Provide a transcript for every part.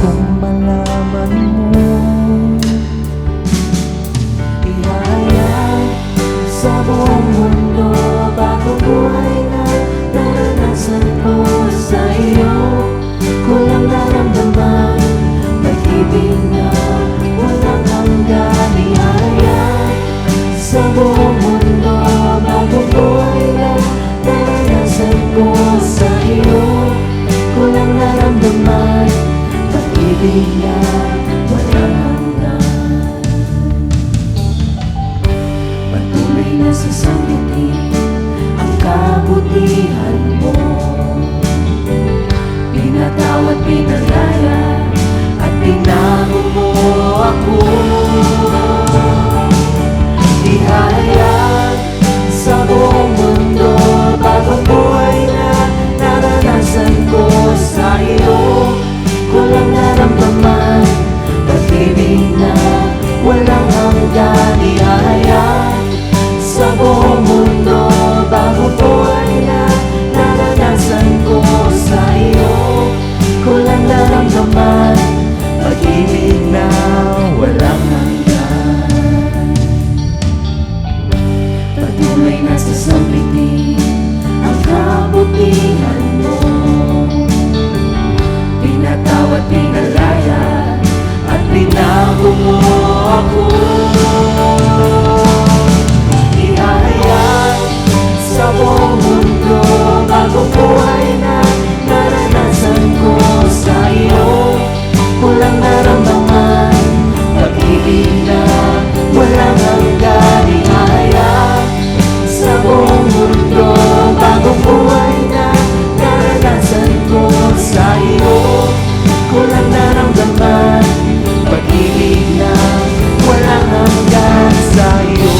kung malaman mo. Ihahayag sa buong mundo, bagong buhay na naranasan ko sa iyo. Kulang naramdaman, pag-ibig na walang hanggan. Ihahayag sa buong mundo, bagong buhay na naranasan ko sa iyo. Kulang naramdaman, pag-ibig na walang hanggan. Patuloy na sasagutin ang kabutihan mo. Pinatawad, pinalaya, at binago mo ako. Ihahayag sa buong mundo, bagong buhay na naranasan ko sa iyo. Kulang naramdaman, pag-ibig na walang hanggan. Ihahayag sa buong mundo, bagong buhay na naranasan ko sa iyo. Kulang naramdaman, pag-ibig na walang hanggan. Patuloy na sasabitin ang kabutihan mo. Pinatawad, pinalaya, at binago mo ako. Ihahayag sa buong mundo, bagong buhay na naranasan ko sa iyo. Kulang naramdaman, pag-ibig na walang hanggan. Ihahayag sa buong mundo, bagong buhay na naranasan ko sa iyo. Kulang naramdaman, pag-ibig na walang hanggan sa iyo.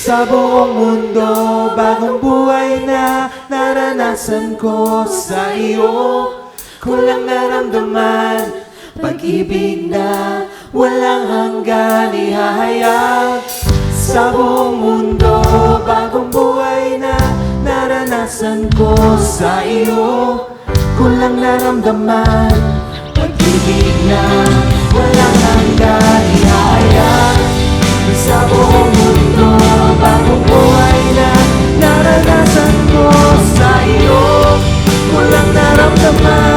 Sa buong mundo, bagong buhay na naranasan ko sa iyo. Kulang naramdaman, pag-ibig na walang hanggan. Ihahayag sa buong mundo, bagong buhay na naranasan ko sa iyo. Kulang naramdaman, pag-ibig na walang hanggan. Ihahayag sa buong mundo, bagong buhay na naranasan ko sa iyo. Walang naramdaman,